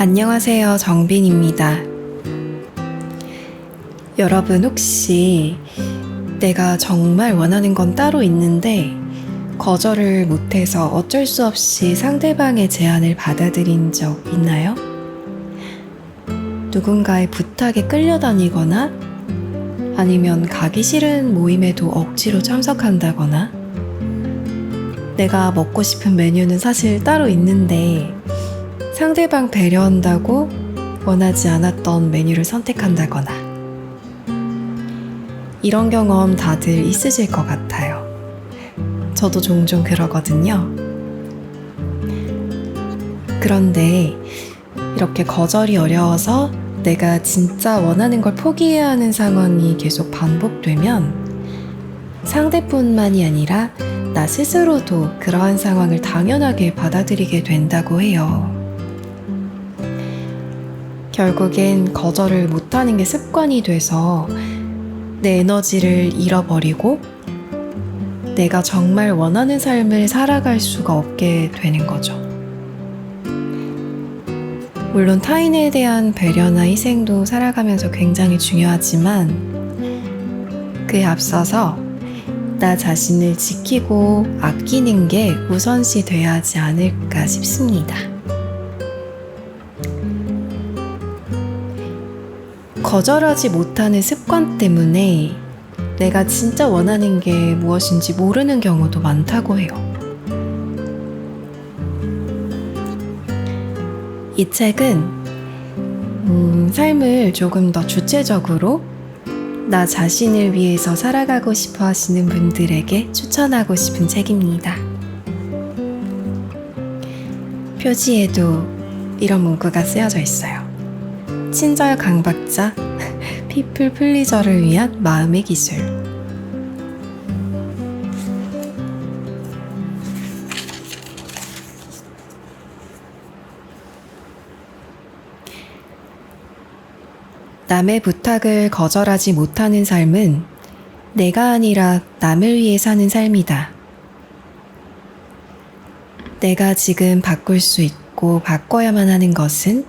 안녕하세요. 정빈입니다. 여러분 혹시 내가 정말 원하는 건 따로 있는데 거절을 못해서 어쩔 수 없이 상대방의 제안을 받아들인 적 있나요? 누군가의 부탁에 끌려다니거나 아니면 가기 싫은 모임에도 억지로 참석한다거나 내가 먹고 싶은 메뉴는 사실 따로 있는데 상대방 배려한다고 원하지 않았던 메뉴를 선택한다거나 이런 경험 다들 있으실 것 같아요. 저도 종종 그러거든요. 그런데 이렇게 거절이 어려워서 내가 진짜 원하는 걸 포기해야 하는 상황이 계속 반복되면 상대뿐만이 아니라 나 스스로도 그러한 상황을 당연하게 받아들이게 된다고 해요. 결국엔 거절을 못하는 게 습관이 돼서 내 에너지를 잃어버리고 내가 정말 원하는 삶을 살아갈 수가 없게 되는 거죠. 물론 타인에 대한 배려나 희생도 살아가면서 굉장히 중요하지만 그에 앞서서 나 자신을 지키고 아끼는 게 우선시 돼야 하지 않을까 싶습니다. 거절하지 못하는 습관 때문에 내가 진짜 원하는 게 무엇인지 모르는 경우도 많다고 해요. 이 책은 삶을 조금 더 주체적으로 나 자신을 위해서 살아가고 싶어 하시는 분들에게 추천하고 싶은 책입니다. 표지에도 이런 문구가 쓰여져 있어요. 친절 강박자, 피플 플리저를 위한 마음의 기술. 남의 부탁을 거절하지 못하는 삶은 내가 아니라 남을 위해 사는 삶이다. 내가 지금 바꿀 수 있고 바꿔야만 하는 것은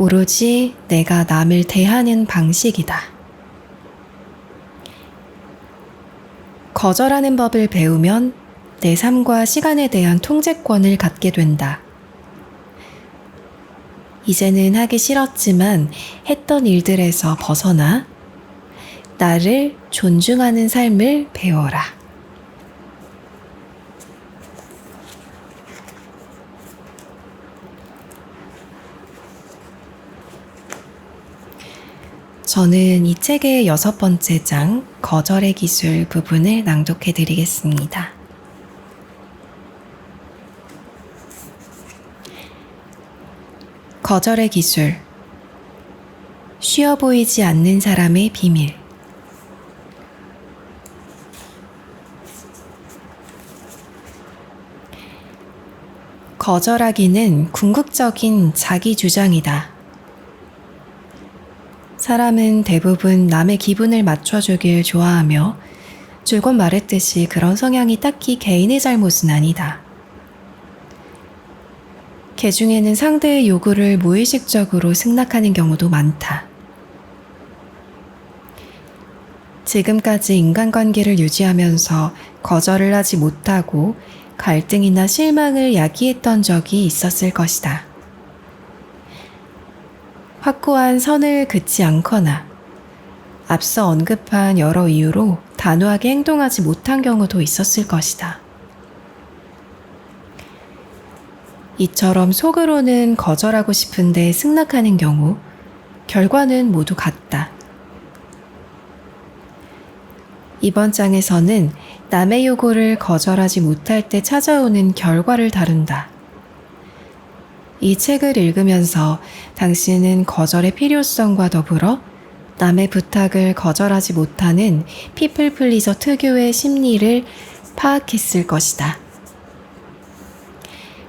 오로지 내가 남을 대하는 방식이다. 거절하는 법을 배우면 내 삶과 시간에 대한 통제권을 갖게 된다. 이제는 하기 싫었지만 했던 일들에서 벗어나 나를 존중하는 삶을 배워라. 저는 이 책의 6번째 장, 거절의 기술 부분을 낭독해 드리겠습니다. 거절의 기술. 쉬어 보이지 않는 사람의 비밀. 거절하기는 궁극적인 자기 주장이다. 사람은 대부분 남의 기분을 맞춰주길 좋아하며 줄곧 말했듯이 그런 성향이 딱히 개인의 잘못은 아니다. 개 중에는 상대의 요구를 무의식적으로 승낙하는 경우도 많다. 지금까지 인간관계를 유지하면서 거절을 하지 못하고 갈등이나 실망을 야기했던 적이 있었을 것이다. 확고한 선을 긋지 않거나 앞서 언급한 여러 이유로 단호하게 행동하지 못한 경우도 있었을 것이다. 이처럼 속으로는 거절하고 싶은데 승낙하는 경우 결과는 모두 같다. 이번 장에서는 남의 요구를 거절하지 못할 때 찾아오는 결과를 다룬다. 이 책을 읽으면서 당신은 거절의 필요성과 더불어 남의 부탁을 거절하지 못하는 피플 플리저 특유의 심리를 파악했을 것이다.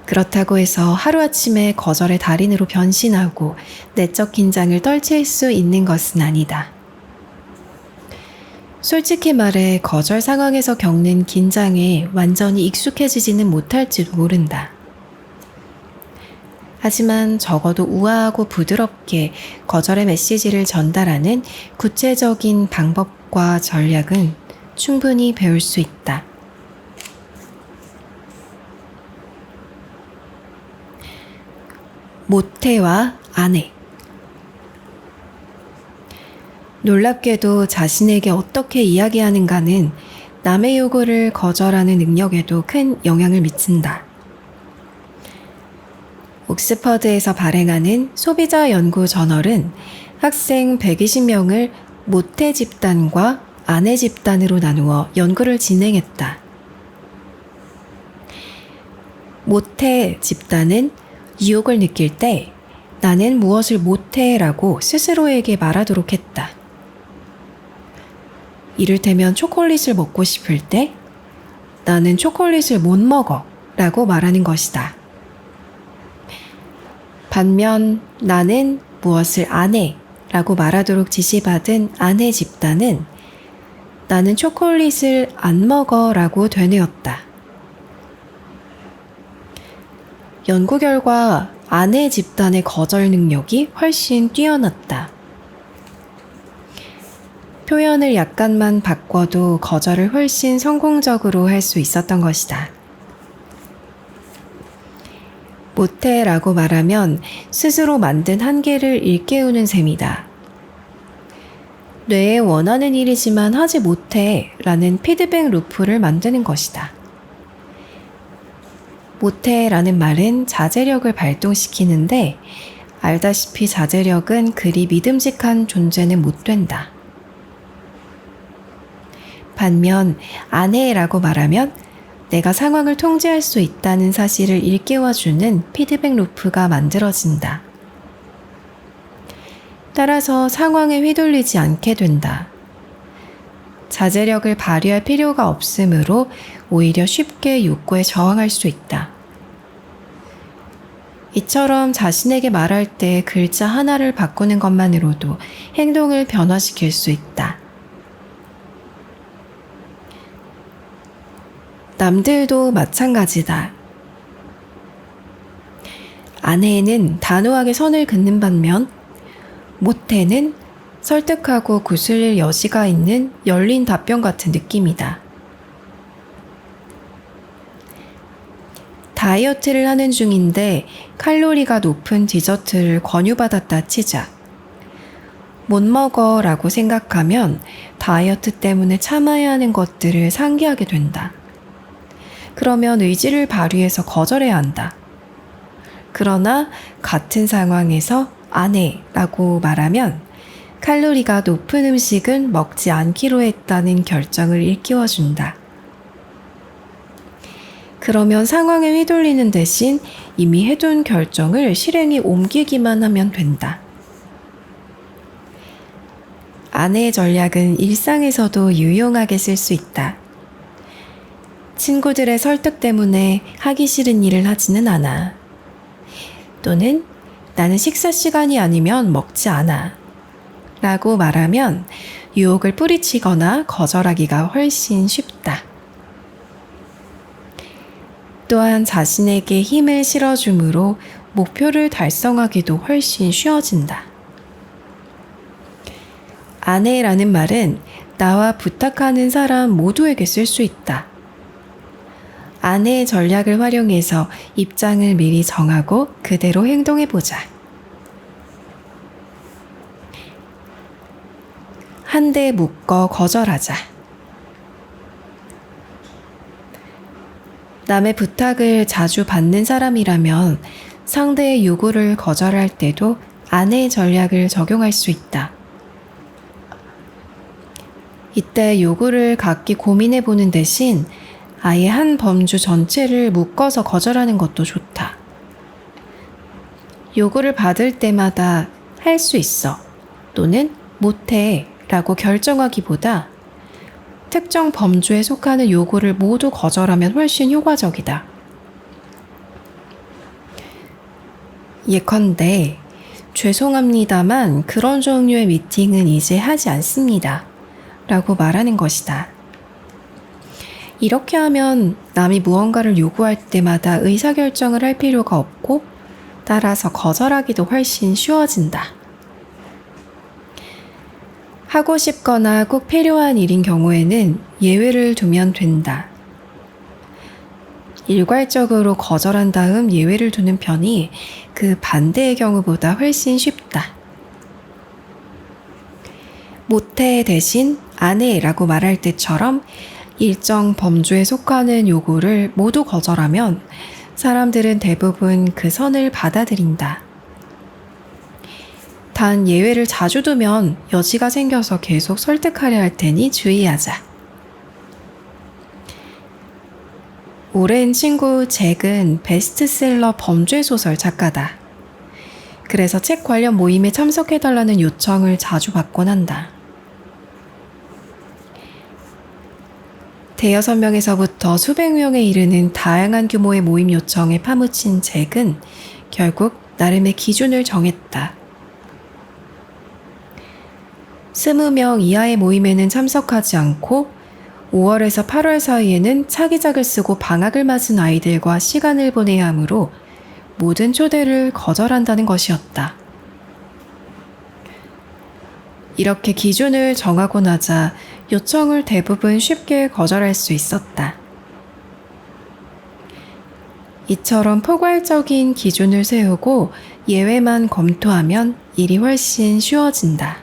그렇다고 해서 하루아침에 거절의 달인으로 변신하고 내적 긴장을 떨칠 수 있는 것은 아니다. 솔직히 말해 거절 상황에서 겪는 긴장에 완전히 익숙해지지는 못할지도 모른다. 하지만 적어도 우아하고 부드럽게 거절의 메시지를 전달하는 구체적인 방법과 전략은 충분히 배울 수 있다. 모태와 아내. 놀랍게도 자신에게 어떻게 이야기하는가는 남의 요구를 거절하는 능력에도 큰 영향을 미친다. 옥스퍼드에서 발행하는 소비자 연구 저널은 학생 120명을 모태 집단과 아내 집단으로 나누어 연구를 진행했다. 모태 집단은 유혹을 느낄 때 나는 무엇을 못해라고 스스로에게 말하도록 했다. 이를테면 초콜릿을 먹고 싶을 때 나는 초콜릿을 못 먹어 라고 말하는 것이다. 반면 나는 무엇을 안 해 라고 말하도록 지시받은 아내 집단은 나는 초콜릿을 안 먹어 라고 되뇌었다. 연구 결과 아내 집단의 거절 능력이 훨씬 뛰어났다. 표현을 약간만 바꿔도 거절을 훨씬 성공적으로 할 수 있었던 것이다. 못해라고 말하면 스스로 만든 한계를 일깨우는 셈이다. 뇌에 원하는 일이지만 하지 못해 라는 피드백 루프를 만드는 것이다. 못해 라는 말은 자제력을 발동시키는데 알다시피 자제력은 그리 믿음직한 존재는 못 된다. 반면 안 해라고 말하면 내가 상황을 통제할 수 있다는 사실을 일깨워주는 피드백 루프가 만들어진다. 따라서 상황에 휘둘리지 않게 된다. 자제력을 발휘할 필요가 없으므로 오히려 쉽게 욕구에 저항할 수 있다. 이처럼 자신에게 말할 때 글자 하나를 바꾸는 것만으로도 행동을 변화시킬 수 있다. 남들도 마찬가지다. 아내는 단호하게 선을 긋는 반면 모태는 설득하고 구슬릴 여지가 있는 열린 답변 같은 느낌이다. 다이어트를 하는 중인데 칼로리가 높은 디저트를 권유받았다 치자. 못 먹어 라고 생각하면 다이어트 때문에 참아야 하는 것들을 상기하게 된다. 그러면 의지를 발휘해서 거절해야 한다. 그러나 같은 상황에서 안 해 라고 말하면 칼로리가 높은 음식은 먹지 않기로 했다는 결정을 일깨워준다. 그러면 상황에 휘둘리는 대신 이미 해둔 결정을 실행에 옮기기만 하면 된다. 아내의 전략은 일상에서도 유용하게 쓸 수 있다. 친구들의 설득 때문에 하기 싫은 일을 하지는 않아. 또는 나는 식사 시간이 아니면 먹지 않아. 라고 말하면 유혹을 뿌리치거나 거절하기가 훨씬 쉽다. 또한 자신에게 힘을 실어줌으로 목표를 달성하기도 훨씬 쉬워진다. 아내라는 말은 나와 부탁하는 사람 모두에게 쓸 수 있다. 아내의 전략을 활용해서 입장을 미리 정하고 그대로 행동해보자. 한데 묶어 거절하자. 남의 부탁을 자주 받는 사람이라면 상대의 요구를 거절할 때도 아내의 전략을 적용할 수 있다. 이때 요구를 각기 고민해보는 대신 아예 한 범주 전체를 묶어서 거절하는 것도 좋다. 요구를 받을 때마다 할 수 있어 또는 못해 라고 결정하기보다 특정 범주에 속하는 요구를 모두 거절하면 훨씬 효과적이다. 예컨대 죄송합니다만 그런 종류의 미팅은 이제 하지 않습니다. 라고 말하는 것이다. 이렇게 하면 남이 무언가를 요구할 때마다 의사결정을 할 필요가 없고 따라서 거절하기도 훨씬 쉬워진다. 하고 싶거나 꼭 필요한 일인 경우에는 예외를 두면 된다. 일괄적으로 거절한 다음 예외를 두는 편이 그 반대의 경우보다 훨씬 쉽다. 못해 대신 안 해라고 말할 때처럼 일정 범주에 속하는 요구를 모두 거절하면 사람들은 대부분 그 선을 받아들인다. 단 예외를 자주 두면 여지가 생겨서 계속 설득하려 할 테니 주의하자. 오랜 친구 잭은 베스트셀러 범죄 소설 작가다. 그래서 책 관련 모임에 참석해달라는 요청을 자주 받곤 한다. 대여섯 명에서부터 수백 명에 이르는 다양한 규모의 모임 요청에 파묻힌 잭은 결국 나름의 기준을 정했다. 20명 이하의 모임에는 참석하지 않고 5월에서 8월 사이에는 차기작을 쓰고 방학을 맞은 아이들과 시간을 보내야 하므로 모든 초대를 거절한다는 것이었다. 이렇게 기준을 정하고 나자 요청을 대부분 쉽게 거절할 수 있었다. 이처럼 포괄적인 기준을 세우고 예외만 검토하면 일이 훨씬 쉬워진다.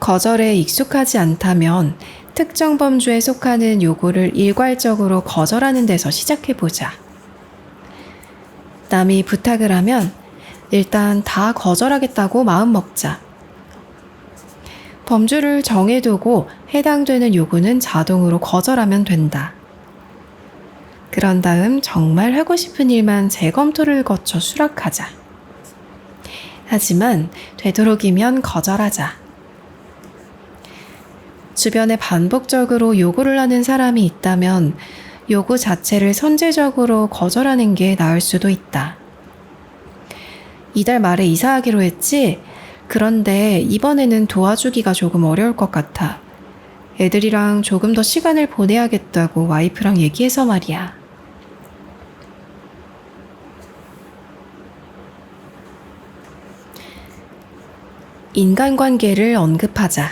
거절에 익숙하지 않다면 특정 범주에 속하는 요구를 일괄적으로 거절하는 데서 시작해보자. 남이 부탁을 하면 일단 다 거절하겠다고 마음먹자. 범주를 정해두고 해당되는 요구는 자동으로 거절하면 된다. 그런 다음 정말 하고 싶은 일만 재검토를 거쳐 수락하자. 하지만 되도록이면 거절하자. 주변에 반복적으로 요구를 하는 사람이 있다면 요구 자체를 선제적으로 거절하는 게 나을 수도 있다. 이달 말에 이사하기로 했지? 그런데 이번에는 도와주기가 조금 어려울 것 같아. 애들이랑 조금 더 시간을 보내야겠다고 와이프랑 얘기해서 말이야. 인간관계를 언급하자.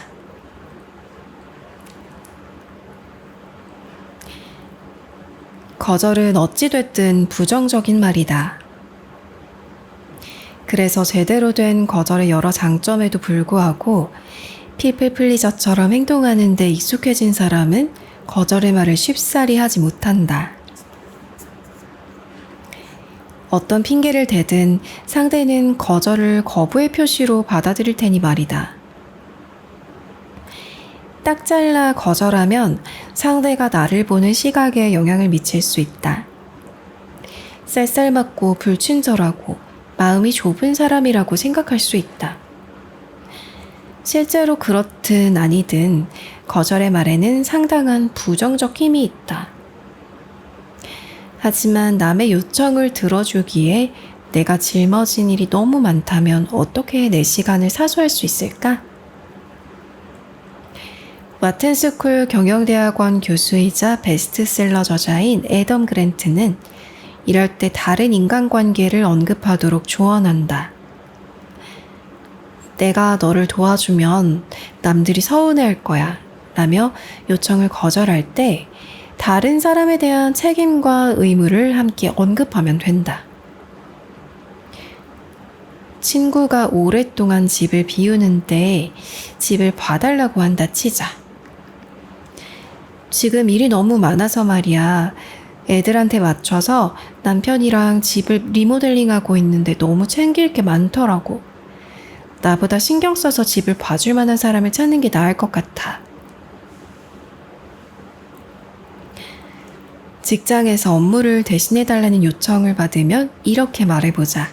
거절은 어찌됐든 부정적인 말이다. 그래서 제대로 된 거절의 여러 장점에도 불구하고 피플 플리저처럼 행동하는 데 익숙해진 사람은 거절의 말을 쉽사리 하지 못한다. 어떤 핑계를 대든 상대는 거절을 거부의 표시로 받아들일 테니 말이다. 딱 잘라 거절하면 상대가 나를 보는 시각에 영향을 미칠 수 있다. 쌀쌀맞고 불친절하고 마음이 좁은 사람이라고 생각할 수 있다. 실제로 그렇든 아니든 거절의 말에는 상당한 부정적 힘이 있다. 하지만 남의 요청을 들어주기에 내가 짊어진 일이 너무 많다면 어떻게 내 시간을 사수할 수 있을까? 와튼스쿨 경영대학원 교수이자 베스트셀러 저자인 애덤 그랜트는 이럴 때 다른 인간관계를 언급하도록 조언한다. 내가 너를 도와주면 남들이 서운해할 거야 라며 요청을 거절할 때 다른 사람에 대한 책임과 의무를 함께 언급하면 된다. 친구가 오랫동안 집을 비우는데 집을 봐달라고 한다 치자. 지금 일이 너무 많아서 말이야. 애들한테 맞춰서 남편이랑 집을 리모델링하고 있는데 너무 챙길 게 많더라고. 나보다 신경 써서 집을 봐줄 만한 사람을 찾는 게 나을 것 같아. 직장에서 업무를 대신해달라는 요청을 받으면 이렇게 말해보자.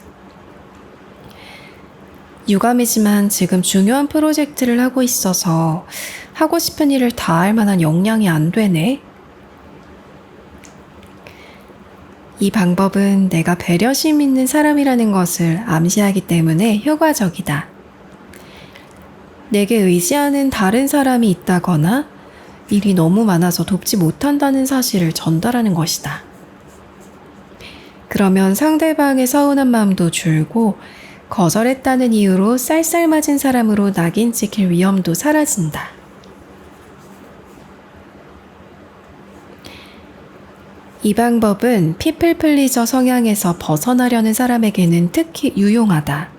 유감이지만 지금 중요한 프로젝트를 하고 있어서 하고 싶은 일을 다 할 만한 역량이 안 되네. 이 방법은 내가 배려심 있는 사람이라는 것을 암시하기 때문에 효과적이다. 내게 의지하는 다른 사람이 있다거나 일이 너무 많아서 돕지 못한다는 사실을 전달하는 것이다. 그러면 상대방의 서운한 마음도 줄고 거절했다는 이유로 쌀쌀맞은 사람으로 낙인 찍힐 위험도 사라진다. 이 방법은 피플 플리저 성향에서 벗어나려는 사람에게는 특히 유용하다.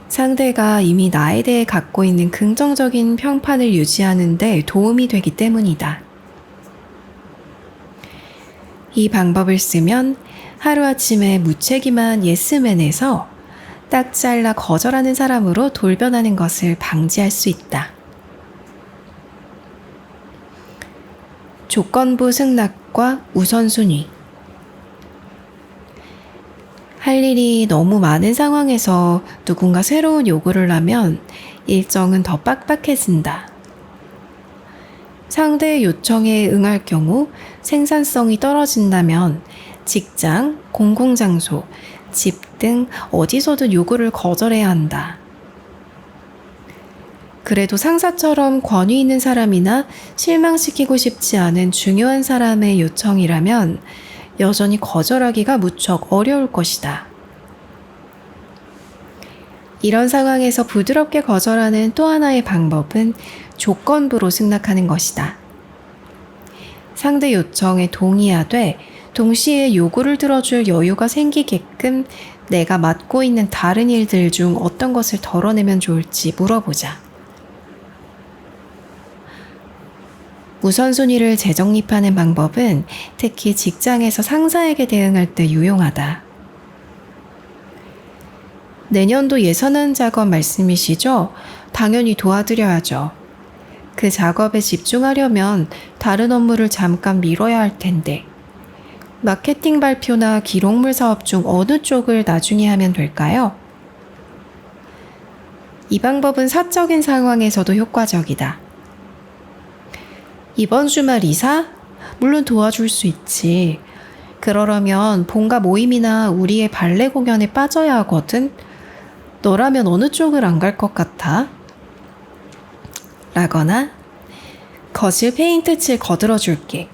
상대가 이미 나에 대해 갖고 있는 긍정적인 평판을 유지하는 데 도움이 되기 때문이다. 이 방법을 쓰면 하루아침에 무책임한 예스맨에서 딱 잘라 거절하는 사람으로 돌변하는 것을 방지할 수 있다. 조건부 승낙과 우선순위. 할 일이 너무 많은 상황에서 누군가 새로운 요구를 하면 일정은 더 빡빡해진다. 상대의 요청에 응할 경우 생산성이 떨어진다면 직장, 공공장소, 집 등 어디서든 요구를 거절해야 한다. 그래도 상사처럼 권위 있는 사람이나 실망시키고 싶지 않은 중요한 사람의 요청이라면 여전히 거절하기가 무척 어려울 것이다. 이런 상황에서 부드럽게 거절하는 또 하나의 방법은 조건부로 승낙하는 것이다. 상대 요청에 동의하되 동시에 요구를 들어줄 여유가 생기게끔 내가 맡고 있는 다른 일들 중 어떤 것을 덜어내면 좋을지 물어보자. 우선순위를 재정립하는 방법은 특히 직장에서 상사에게 대응할 때 유용하다. 내년도 예산안 작업 말씀이시죠? 당연히 도와드려야죠. 그 작업에 집중하려면 다른 업무를 잠깐 미뤄야 할 텐데, 마케팅 발표나 기록물 사업 중 어느 쪽을 나중에 하면 될까요? 이 방법은 사적인 상황에서도 효과적이다. 이번 주말 이사? 물론 도와줄 수 있지. 그러려면 본가 모임이나 우리의 발레 공연에 빠져야 하거든. 너라면 어느 쪽을 안 갈 것 같아? 라거나 거실 페인트 칠 거들어 줄게.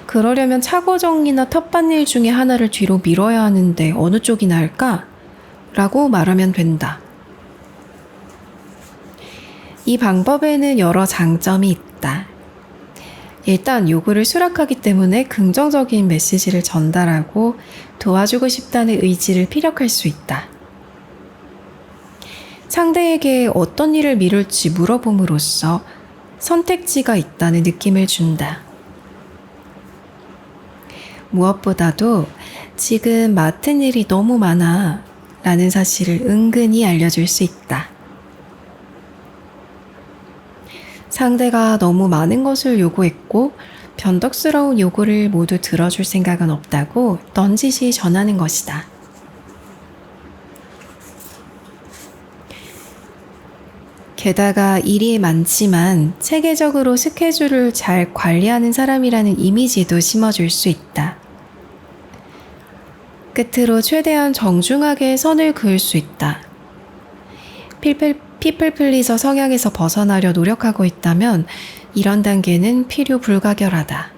그러려면 차고 정리나 텃밭일 중에 하나를 뒤로 밀어야 하는데 어느 쪽이 나을까? 라고 말하면 된다. 이 방법에는 여러 장점이 있다. 일단 요구를 수락하기 때문에 긍정적인 메시지를 전달하고 도와주고 싶다는 의지를 피력할 수 있다. 상대에게 어떤 일을 미룰지 물어봄으로써 선택지가 있다는 느낌을 준다. 무엇보다도 지금 맡은 일이 너무 많아 라는 사실을 은근히 알려줄 수 있다. 상대가 너무 많은 것을 요구했고 변덕스러운 요구를 모두 들어줄 생각은 없다고 넌지시 전하는 것이다. 게다가 일이 많지만 체계적으로 스케줄을 잘 관리하는 사람이라는 이미지도 심어줄 수 있다. 끝으로 최대한 정중하게 선을 그을 수 있다. 피플 플리저 성향에서 벗어나려 노력하고 있다면 이런 단계는 필요 불가결하다.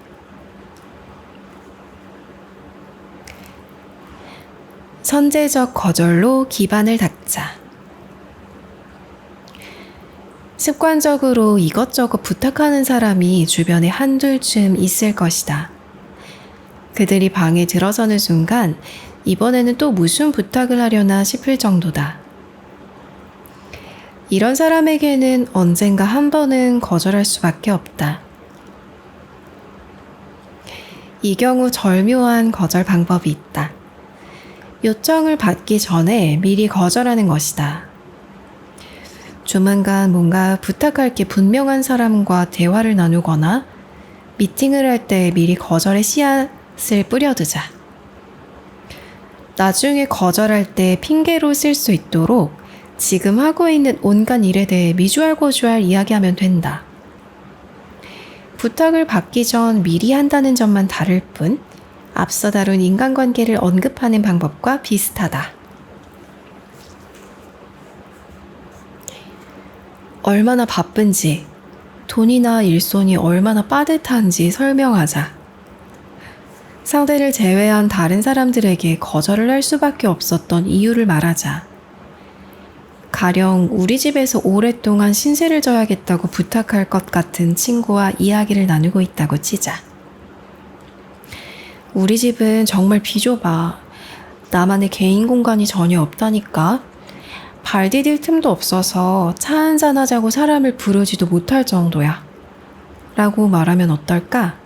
선제적 거절로 기반을 닦자. 습관적으로 이것저것 부탁하는 사람이 주변에 한둘쯤 있을 것이다. 그들이 방에 들어서는 순간 이번에는 또 무슨 부탁을 하려나 싶을 정도다. 이런 사람에게는 언젠가 한 번은 거절할 수밖에 없다. 이 경우 절묘한 거절 방법이 있다. 요청을 받기 전에 미리 거절하는 것이다. 조만간 뭔가 부탁할 게 분명한 사람과 대화를 나누거나 미팅을 할 때 미리 거절의 씨앗을 뿌려두자. 나중에 거절할 때 핑계로 쓸 수 있도록 지금 하고 있는 온갖 일에 대해 미주알고주알 이야기하면 된다. 부탁을 받기 전 미리 한다는 점만 다를 뿐 앞서 다룬 인간관계를 언급하는 방법과 비슷하다. 얼마나 바쁜지, 돈이나 일손이 얼마나 빠듯한지 설명하자. 상대를 제외한 다른 사람들에게 거절을 할 수밖에 없었던 이유를 말하자. 가령 우리 집에서 오랫동안 신세를 져야겠다고 부탁할 것 같은 친구와 이야기를 나누고 있다고 치자. 우리 집은 정말 비좁아. 나만의 개인 공간이 전혀 없다니까. 발 디딜 틈도 없어서 차 한잔 하자고 사람을 부르지도 못할 정도야. 라고 말하면 어떨까?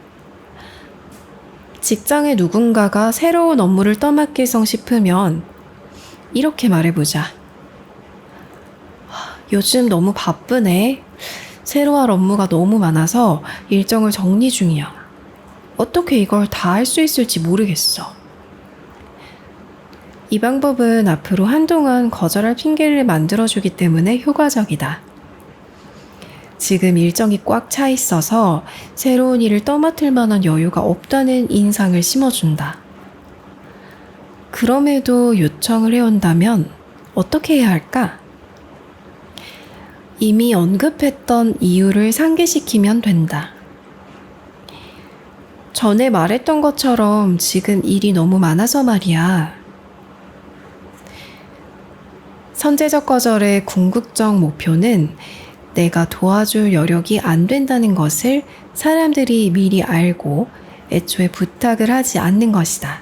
직장에 누군가가 새로운 업무를 떠맡길성 싶으면 이렇게 말해보자. 요즘 너무 바쁘네. 새로 할 업무가 너무 많아서 일정을 정리 중이야. 어떻게 이걸 다 할 수 있을지 모르겠어. 이 방법은 앞으로 한동안 거절할 핑계를 만들어주기 때문에 효과적이다. 지금 일정이 꽉 차 있어서 새로운 일을 떠맡을 만한 여유가 없다는 인상을 심어준다. 그럼에도 요청을 해온다면 어떻게 해야 할까? 이미 언급했던 이유를 상기시키면 된다. 전에 말했던 것처럼 지금 일이 너무 많아서 말이야. 선제적 거절의 궁극적 목표는 내가 도와줄 여력이 안 된다는 것을 사람들이 미리 알고 애초에 부탁을 하지 않는 것이다.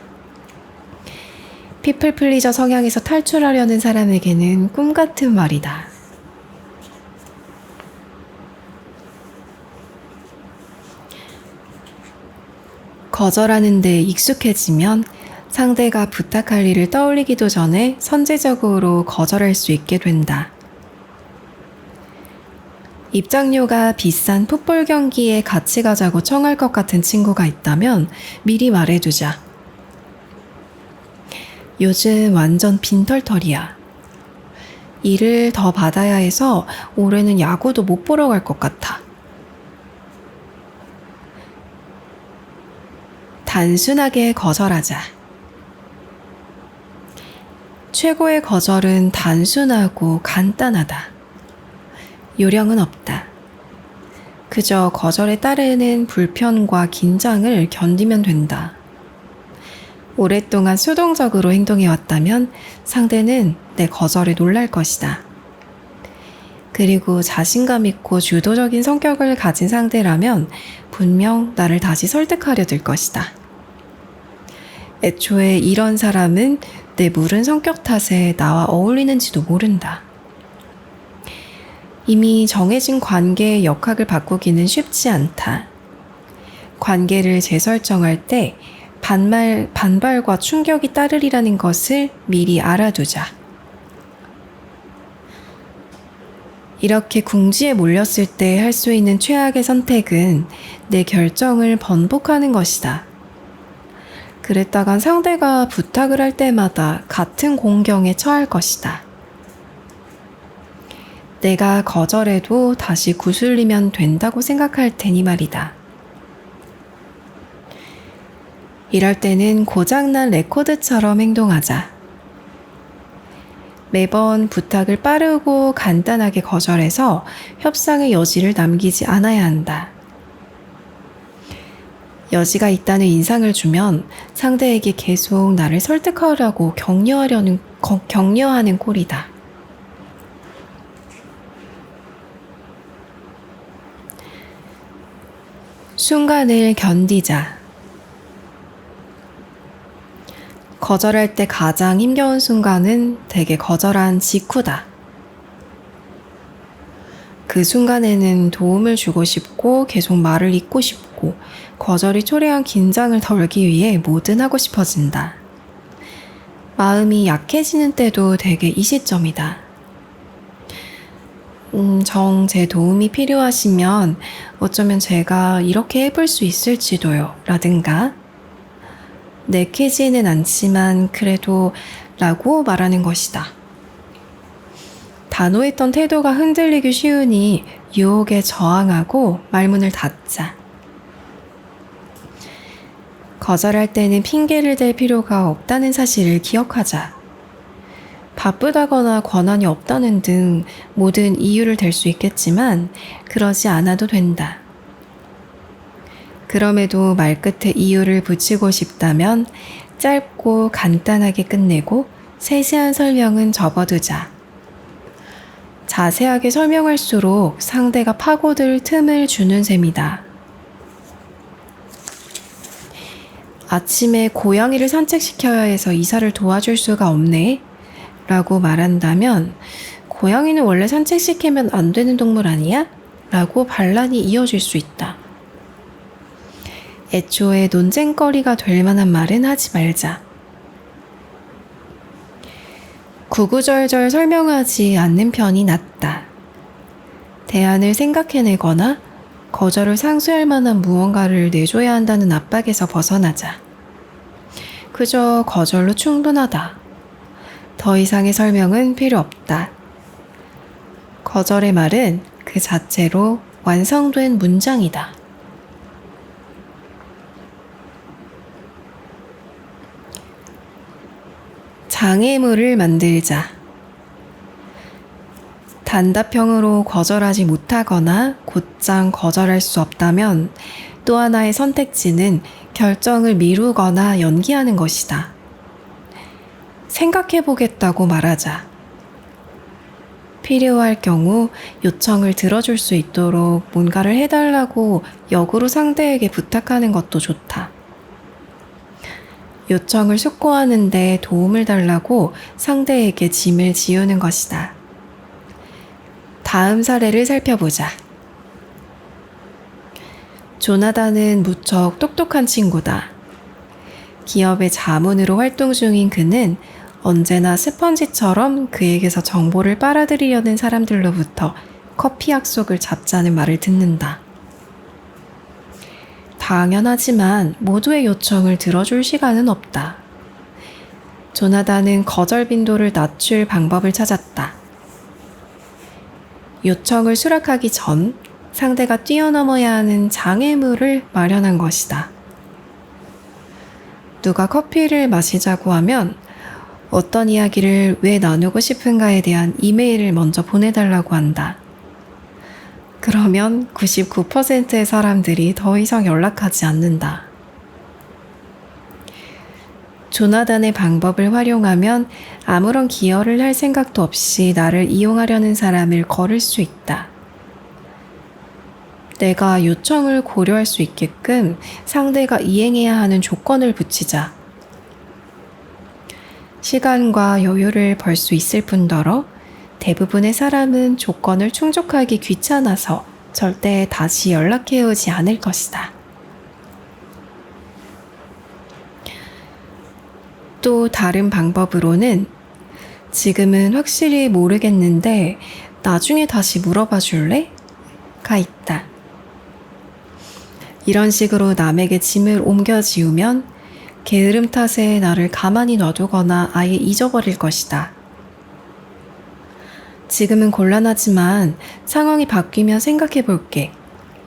피플 플리저 성향에서 탈출하려는 사람에게는 꿈 같은 말이다. 거절하는 데 익숙해지면 상대가 부탁할 일을 떠올리기도 전에 선제적으로 거절할 수 있게 된다. 입장료가 비싼 풋볼 경기에 같이 가자고 청할 것 같은 친구가 있다면 미리 말해두자. 요즘 완전 빈털털이야. 일을 더 받아야 해서 올해는 야구도 못 보러 갈 것 같아. 단순하게 거절하자. 최고의 거절은 단순하고 간단하다. 요령은 없다. 그저 거절에 따르는 불편과 긴장을 견디면 된다. 오랫동안 수동적으로 행동해왔다면 상대는 내 거절에 놀랄 것이다. 그리고 자신감 있고 주도적인 성격을 가진 상대라면 분명 나를 다시 설득하려 들 것이다. 애초에 이런 사람은 내 무른 성격 탓에 나와 어울리는지도 모른다. 이미 정해진 관계의 역학을 바꾸기는 쉽지 않다. 관계를 재설정할 때 반발과 충격이 따르리라는 것을 미리 알아두자. 이렇게 궁지에 몰렸을 때 할 수 있는 최악의 선택은 내 결정을 번복하는 것이다. 그랬다간 상대가 부탁을 할 때마다 같은 공경에 처할 것이다. 내가 거절해도 다시 구슬리면 된다고 생각할 테니 말이다. 이럴 때는 고장난 레코드처럼 행동하자. 매번 부탁을 빠르고 간단하게 거절해서 협상의 여지를 남기지 않아야 한다. 여지가 있다는 인상을 주면 상대에게 계속 나를 설득하려고 격려하는 꼴이다. 순간을 견디자. 거절할 때 가장 힘겨운 순간은 대개 거절한 직후다. 그 순간에는 도움을 주고 싶고 계속 말을 잇고 싶고 거절이 초래한 긴장을 덜기 위해 뭐든 하고 싶어진다. 마음이 약해지는 때도 대개 이 시점이다. 제 도움이 필요하시면 어쩌면 제가 이렇게 해볼 수 있을지도요. 라든가 내키지는 않지만 그래도 라고 말하는 것이다. 단호했던 태도가 흔들리기 쉬우니 유혹에 저항하고 말문을 닫자. 거절할 때는 핑계를 댈 필요가 없다는 사실을 기억하자. 바쁘다거나 권한이 없다는 등 모든 이유를 댈 수 있겠지만 그러지 않아도 된다. 그럼에도 말끝에 이유를 붙이고 싶다면 짧고 간단하게 끝내고 세세한 설명은 접어두자. 자세하게 설명할수록 상대가 파고들 틈을 주는 셈이다. 아침에 고양이를 산책시켜야 해서 이사를 도와줄 수가 없네 라고 말한다면 고양이는 원래 산책시키면 안 되는 동물 아니야? 라고 반란이 이어질 수 있다. 애초에 논쟁거리가 될 만한 말은 하지 말자. 구구절절 설명하지 않는 편이 낫다. 대안을 생각해내거나 거절을 상쇄할 만한 무언가를 내줘야 한다는 압박에서 벗어나자. 그저 거절로 충분하다. 더 이상의 설명은 필요 없다. 거절의 말은 그 자체로 완성된 문장이다. 장애물을 만들자. 단답형으로 거절하지 못하거나 곧장 거절할 수 없다면 또 하나의 선택지는 결정을 미루거나 연기하는 것이다. 생각해보겠다고 말하자. 필요할 경우 요청을 들어줄 수 있도록 뭔가를 해달라고 역으로 상대에게 부탁하는 것도 좋다. 요청을 숙고하는데 도움을 달라고 상대에게 짐을 지우는 것이다. 다음 사례를 살펴보자. 조나단은 무척 똑똑한 친구다. 기업의 자문으로 활동 중인 그는 언제나 스펀지처럼 그에게서 정보를 빨아들이려는 사람들로부터 커피 약속을 잡자는 말을 듣는다. 당연하지만 모두의 요청을 들어줄 시간은 없다. 조나단은 거절 빈도를 낮출 방법을 찾았다. 요청을 수락하기 전 상대가 뛰어넘어야 하는 장애물을 마련한 것이다. 누가 커피를 마시자고 하면 어떤 이야기를 왜 나누고 싶은가에 대한 이메일을 먼저 보내달라고 한다. 그러면 99%의 사람들이 더 이상 연락하지 않는다. 조나단의 방법을 활용하면 아무런 기여를 할 생각도 없이 나를 이용하려는 사람을 거를 수 있다. 내가 요청을 고려할 수 있게끔 상대가 이행해야 하는 조건을 붙이자. 시간과 여유를 벌 수 있을 뿐더러 대부분의 사람은 조건을 충족하기 귀찮아서 절대 다시 연락해오지 않을 것이다. 또 다른 방법으로는 지금은 확실히 모르겠는데 나중에 다시 물어봐 줄래? 가 있다. 이런 식으로 남에게 짐을 옮겨 지우면 게으름 탓에 나를 가만히 놔두거나 아예 잊어버릴 것이다. 지금은 곤란하지만 상황이 바뀌면 생각해 볼게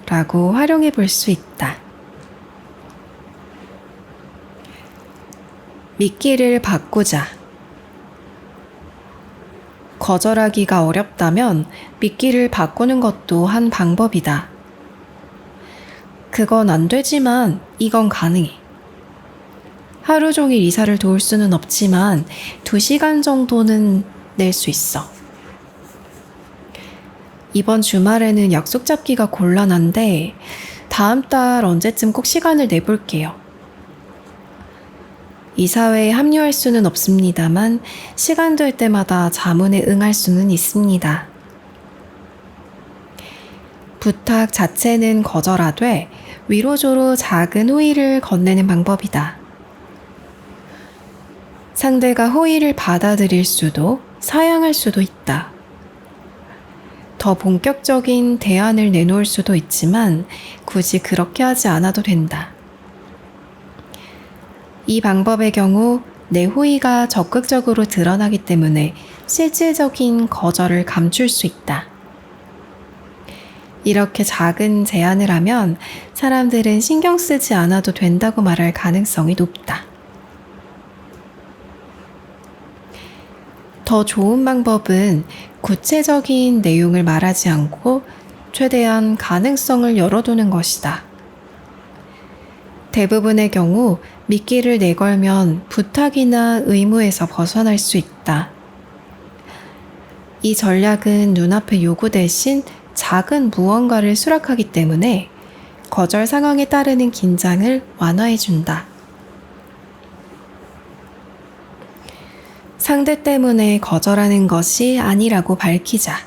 라고 활용해 볼 수 있다. 미끼를 바꾸자. 거절하기가 어렵다면 미끼를 바꾸는 것도 한 방법이다. 그건 안 되지만 이건 가능해. 하루 종일 이사를 도울 수는 없지만 2시간 정도는 낼 수 있어. 이번 주말에는 약속 잡기가 곤란한데 다음 달 언제쯤 꼭 시간을 내볼게요. 이사회에 합류할 수는 없습니다만 시간 될 때마다 자문에 응할 수는 있습니다. 부탁 자체는 거절하되 위로조로 작은 호의를 건네는 방법이다. 상대가 호의를 받아들일 수도 사양할 수도 있다. 더 본격적인 대안을 내놓을 수도 있지만 굳이 그렇게 하지 않아도 된다. 이 방법의 경우 내 호의가 적극적으로 드러나기 때문에 실질적인 거절을 감출 수 있다. 이렇게 작은 제안을 하면 사람들은 신경 쓰지 않아도 된다고 말할 가능성이 높다. 더 좋은 방법은 구체적인 내용을 말하지 않고 최대한 가능성을 열어두는 것이다. 대부분의 경우 미끼를 내걸면 부탁이나 의무에서 벗어날 수 있다. 이 전략은 눈앞의 요구 대신 작은 무언가를 수락하기 때문에 거절 상황에 따르는 긴장을 완화해준다. 상대 때문에 거절하는 것이 아니라고 밝히자.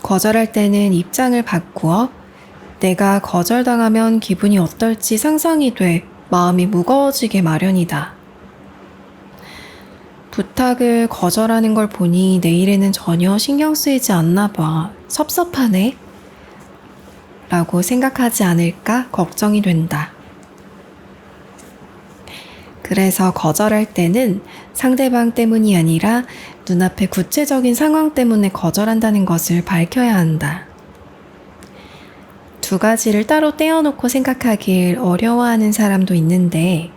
거절할 때는 입장을 바꾸어 내가 거절당하면 기분이 어떨지 상상이 돼 마음이 무거워지게 마련이다. 부탁을 거절하는 걸 보니 내 일에는 전혀 신경 쓰이지 않나 봐. 섭섭하네. 라고 생각하지 않을까 걱정이 된다. 그래서 거절할 때는 상대방 때문이 아니라 눈앞의 구체적인 상황 때문에 거절한다는 것을 밝혀야 한다. 두 가지를 따로 떼어놓고 생각하길 어려워하는 사람도 있는데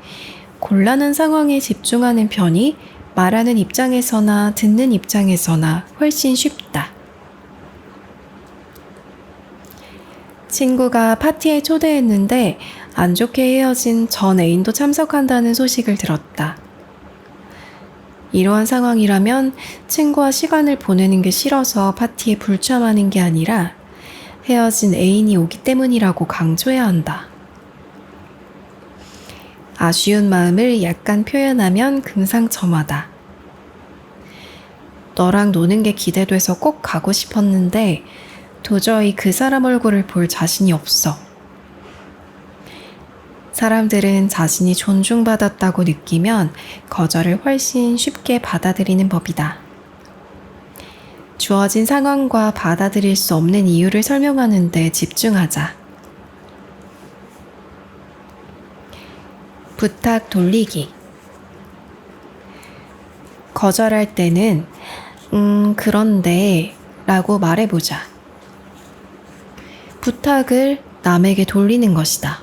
곤란한 상황에 집중하는 편이 말하는 입장에서나 듣는 입장에서나 훨씬 쉽다. 친구가 파티에 초대했는데 안 좋게 헤어진 전 애인도 참석한다는 소식을 들었다. 이러한 상황이라면 친구와 시간을 보내는 게 싫어서 파티에 불참하는 게 아니라 헤어진 애인이 오기 때문이라고 강조해야 한다. 아쉬운 마음을 약간 표현하면 금상첨화다. 너랑 노는 게 기대돼서 꼭 가고 싶었는데 도저히 그 사람 얼굴을 볼 자신이 없어. 사람들은 자신이 존중받았다고 느끼면 거절을 훨씬 쉽게 받아들이는 법이다. 주어진 상황과 받아들일 수 없는 이유를 설명하는 데 집중하자. 부탁 돌리기. 거절할 때는 그런데 라고 말해보자. 부탁을 남에게 돌리는 것이다.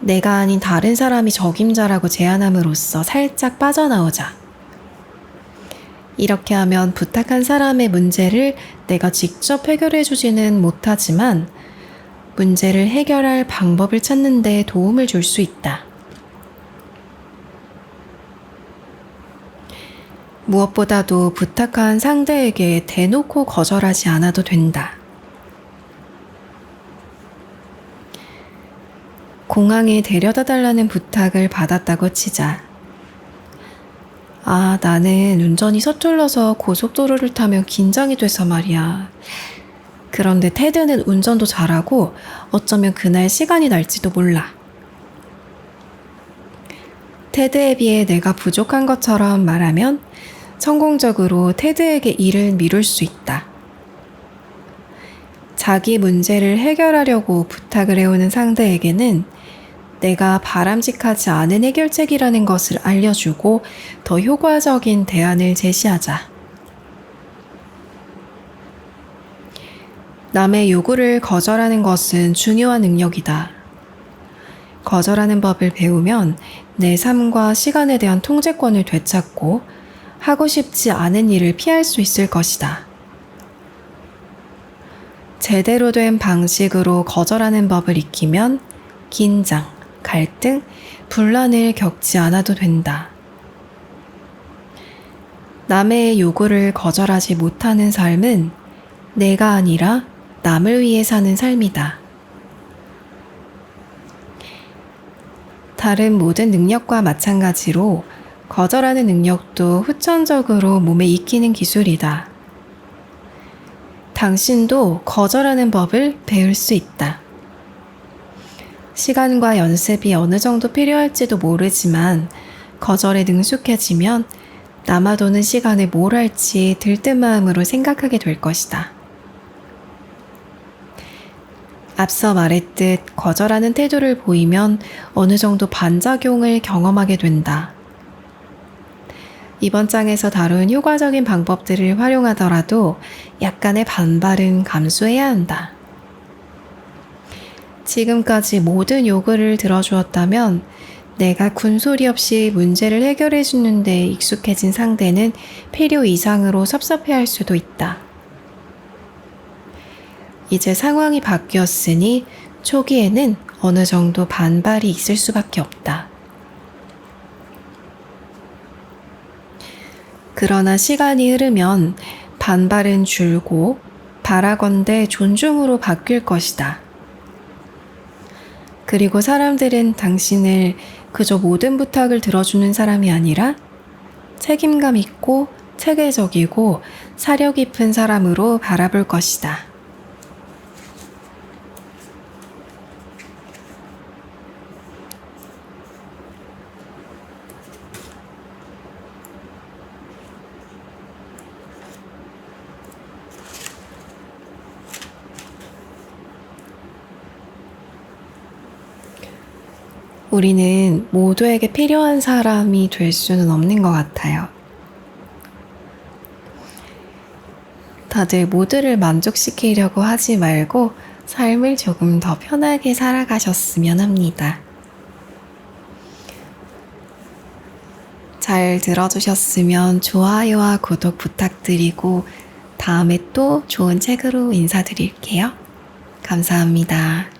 내가 아닌 다른 사람이 적임자라고 제안함으로써 살짝 빠져나오자. 이렇게 하면 부탁한 사람의 문제를 내가 직접 해결해주지는 못하지만 문제를 해결할 방법을 찾는 데 도움을 줄 수 있다. 무엇보다도 부탁한 상대에게 대놓고 거절하지 않아도 된다. 공항에 데려다 달라는 부탁을 받았다고 치자. 나는 운전이 서툴러서 고속도로를 타면 긴장이 돼서 말이야. 그런데 테드는 운전도 잘하고 어쩌면 그날 시간이 날지도 몰라. 테드에 비해 내가 부족한 것처럼 말하면 성공적으로 테드에게 일을 미룰 수 있다. 자기 문제를 해결하려고 부탁을 해오는 상대에게는 내가 바람직하지 않은 해결책이라는 것을 알려주고 더 효과적인 대안을 제시하자. 남의 요구를 거절하는 것은 중요한 능력이다. 거절하는 법을 배우면 내 삶과 시간에 대한 통제권을 되찾고 하고 싶지 않은 일을 피할 수 있을 것이다. 제대로 된 방식으로 거절하는 법을 익히면 긴장, 갈등, 분란을 겪지 않아도 된다. 남의 요구를 거절하지 못하는 삶은 내가 아니라 남을 위해 사는 삶이다. 다른 모든 능력과 마찬가지로 거절하는 능력도 후천적으로 몸에 익히는 기술이다. 당신도 거절하는 법을 배울 수 있다. 시간과 연습이 어느 정도 필요할지도 모르지만 거절에 능숙해지면 남아도는 시간에 뭘 할지 들뜬 마음으로 생각하게 될 것이다. 앞서 말했듯 거절하는 태도를 보이면 어느 정도 반작용을 경험하게 된다. 이번 장에서 다룬 효과적인 방법들을 활용하더라도 약간의 반발은 감수해야 한다. 지금까지 모든 요구를 들어주었다면 내가 군소리 없이 문제를 해결해 주는데 익숙해진 상대는 필요 이상으로 섭섭해할 수도 있다. 이제 상황이 바뀌었으니 초기에는 어느 정도 반발이 있을 수밖에 없다. 그러나 시간이 흐르면 반발은 줄고 바라건대 존중으로 바뀔 것이다. 그리고 사람들은 당신을 그저 모든 부탁을 들어주는 사람이 아니라 책임감 있고 체계적이고 사려 깊은 사람으로 바라볼 것이다. 우리는 모두에게 필요한 사람이 될 수는 없는 것 같아요. 다들 모두를 만족시키려고 하지 말고 삶을 조금 더 편하게 살아가셨으면 합니다. 잘 들어주셨으면 좋아요와 구독 부탁드리고 다음에 또 좋은 책으로 인사드릴게요. 감사합니다.